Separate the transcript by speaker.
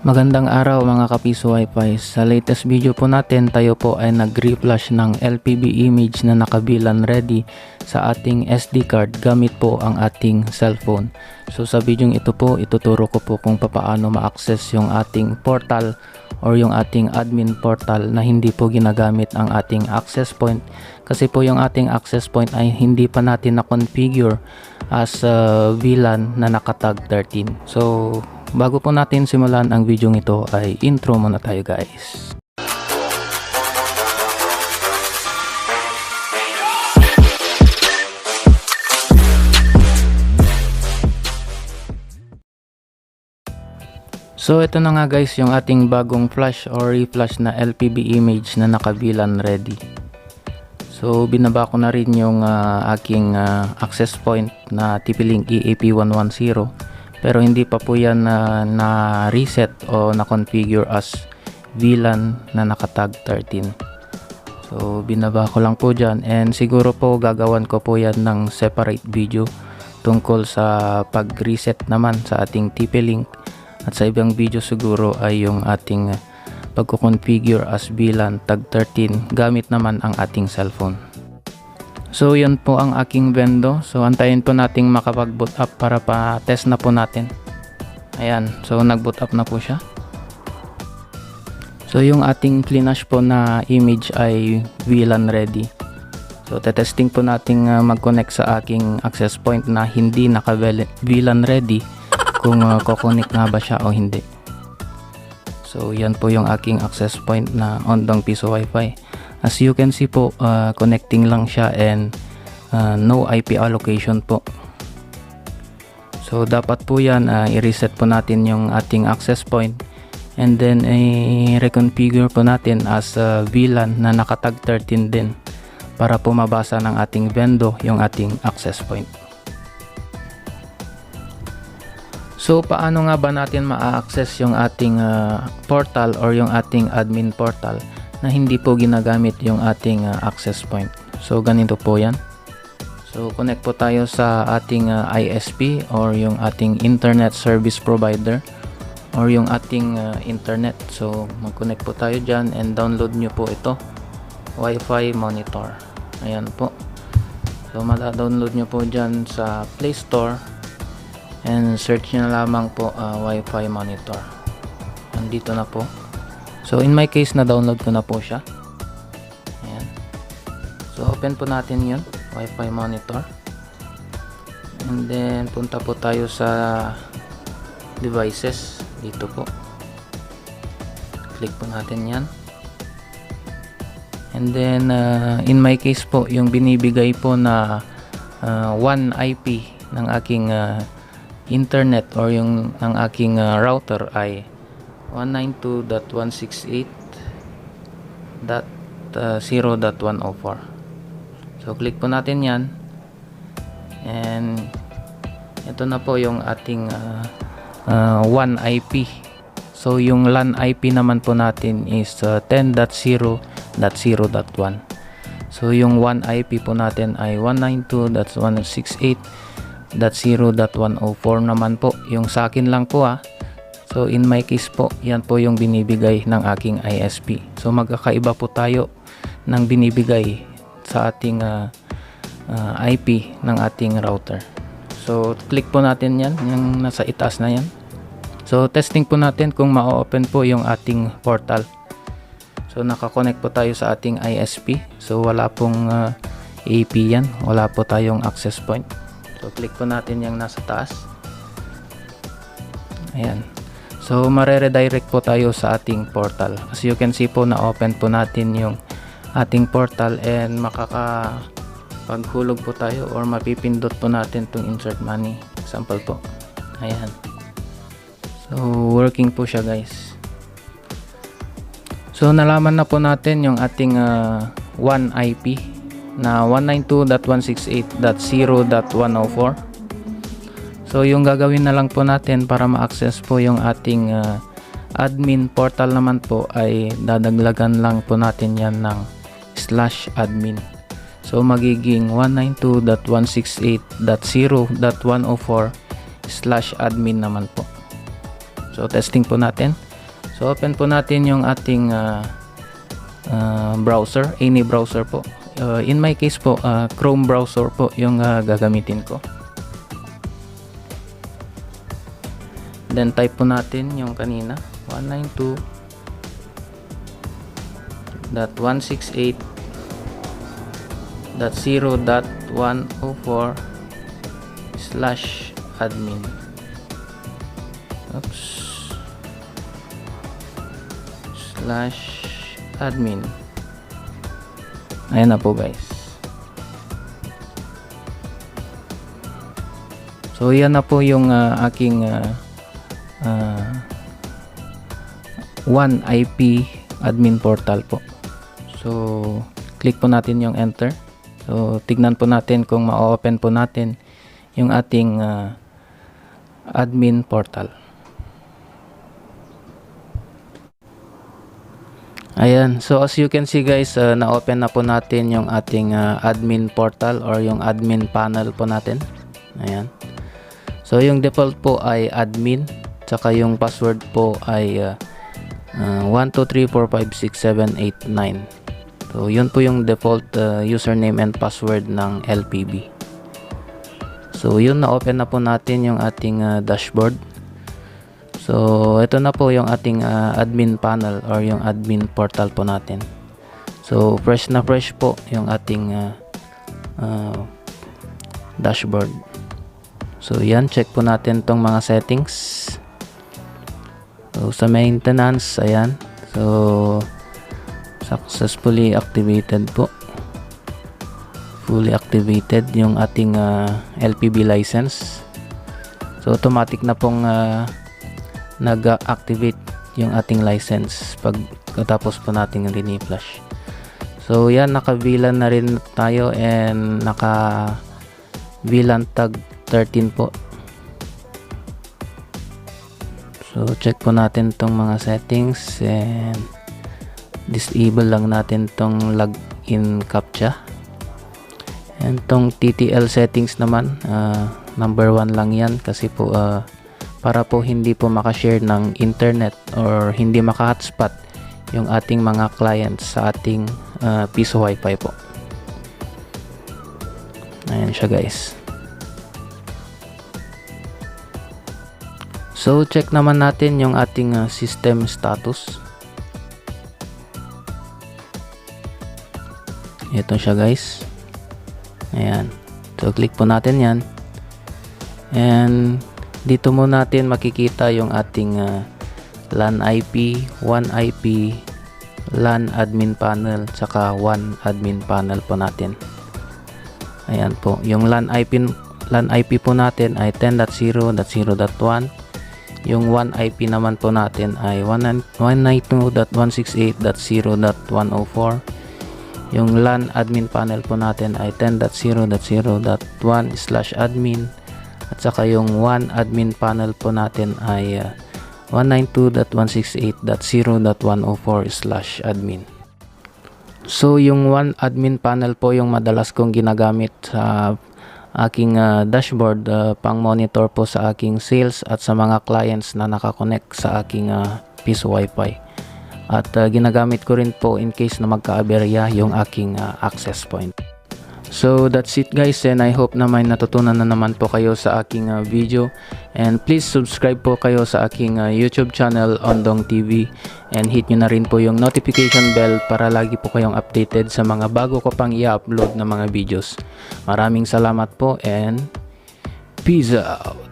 Speaker 1: Magandang araw mga kapiso Wi-Fi. Sa latest video po natin, tayo po ay nag-reflash ng LPB image na nakabilan ready sa ating SD card gamit po ang ating cellphone. So sa video ito po, ituturo ko po kung paano ma-access yung ating portal or yung ating admin portal na hindi po ginagamit ang ating access point. Kasi po yung ating access point ay hindi pa natin na-configure as VLAN na nakatag 13. So bago po natin simulan ang video ito ay intro muna tayo guys. So ito na nga guys yung ating bagong flash or reflash na LPB image na nakabilan ready. So binaba ko na rin yung aking access point na TP-Link EAP110. Pero hindi pa po yan na reset o na configure as VLAN na nakatag 13. So binaba ko lang po dyan, and siguro po gagawan ko po yan ng separate video tungkol sa pag reset naman sa ating TP-Link, at sa ibang video siguro ay yung ating pagko-configure as VLAN tag 13 gamit naman ang ating cellphone. So yun po ang aking Vendo. So antayin po nating makapag-boot up para pa-test na po natin. Ayan, so nag-boot up na po siya. So yung ating flinash po na image ay VLAN ready. So testing po nating mag-connect sa aking access point na hindi naka-VLAN ready kung kukonek nga ba siya o hindi. So yan po yung aking access point na Ondong Piso Wi-Fi. As you can see po, connecting lang siya and no IP allocation po. So dapat po yan, i-reset po natin yung ating access point, and then i-reconfigure po natin as VLAN na nakatag 13 din para po mabasa ng ating Vendo yung ating access point. So paano nga ba natin ma-access yung ating portal or yung ating admin portal na hindi po ginagamit yung ating access point? So ganito po yan. So connect po tayo sa ating ISP or yung ating internet service provider or yung ating internet. So mag-connect po tayo dyan and download nyo po ito, Wi-Fi Monitor. Ayan po. So mada-download nyo po dyan sa Play Store and search nyo na lamang po Wi-Fi Monitor. Nandito na po. So in my case, na-download ko na po siya. Ayan. So open po natin yun, Wi-Fi Monitor. And then punta po tayo sa devices. Dito po. Click po natin yan. And then in my case po, yung binibigay po na 1 IP ng aking internet or yung ng aking router ay 192.168.0.104. So click po natin yan, and ito na po yung ating 1 IP. So yung LAN IP naman po natin is 10.0.0.1. So yung 1 IP po natin ay 192.168.0.104 naman po yung sa akin lang po . So in my case po, yan po yung binibigay ng aking ISP. So magkakaiba po tayo ng binibigay sa ating IP ng ating router. So click po natin yan, yung nasa itaas na yan. So testing po natin kung ma-open po yung ating portal. So nakakonect po tayo sa ating ISP. So wala pong AP yan, wala po tayong access point. So click po natin yung nasa taas. Ayan. So mare-redirect po tayo sa ating portal. As you can see po, na-open po natin yung ating portal and makakapaghulog po tayo or mapipindot po natin itong insert money. Example po. Ayan. So working po siya guys. So nalaman na po natin yung ating 1 IP na 192.168.0.104. So yung gagawin na lang po natin para ma-access po yung ating admin portal naman po ay dadaglagan lang po natin yan ng /admin. So magiging 192.168.0.104/admin naman po. So testing po natin. So open po natin yung ating browser, any browser po. In my case po, Chrome browser po yung gagamitin ko. Then type po natin yung kanina, 192.168.0.104/admin. Oops. /admin. Ayan na po guys. So yan na po yung aking 1IP admin portal po. So click po natin yung enter. So tignan po natin kung ma-open po natin yung ating admin portal. Ayan, so as you can see guys, na-open na po natin yung ating admin portal or yung admin panel po natin. Ayan. So yung default po ay admin, tsaka yung password po ay 123456789. So yun po yung default username and password ng LPB. So yun, na-open na po natin yung ating dashboard. So ito na po yung ating admin panel or yung admin portal po natin. So fresh na fresh po yung ating dashboard. So yan, check po natin tong mga settings. So sa maintenance, ayan. So successfully activated po. Fully activated yung ating LPB license. So automatic na pong nag-activate yung ating license pagkatapos po nating rini-flash. So yan, naka-VLAN na rin tayo and naka-VLAN tag 13 po. So check po natin tong mga settings and disable lang natin tong login captcha. And tong TTL settings naman, number 1 lang yan kasi po para po hindi po makashare ng internet or hindi maka-hotspot yung ating mga clients sa ating piso wifi po. Ayan siya guys. So check naman natin yung ating system status. Ito siya guys. Ayan. So click po natin yan. And dito mo natin makikita yung ating LAN IP, 1IP, LAN admin panel, tsaka 1 admin panel po natin. Ayan po. Yung LAN IP po natin ay 10.0.0.1. Yung 1 IP naman po natin ay 192.168.0.104. Yung LAN admin panel po natin ay 10.0.0.1/admin. At saka yung 1 admin panel po natin ay 192.168.0.104/admin. So yung 1 admin panel po yung madalas kong ginagamit sa aking dashboard pang monitor po sa aking sales at sa mga clients na nakakonect sa aking piso wifi. At ginagamit ko rin po in case na magka-aberya yung aking access point. So that's it guys, and I hope na may natutunan na naman po kayo sa aking video, and please subscribe po kayo sa aking YouTube channel Ondong TV, and hit nyo na rin po yung notification bell para lagi po kayong updated sa mga bago ko pang i-upload na mga videos. Maraming salamat po and peace out!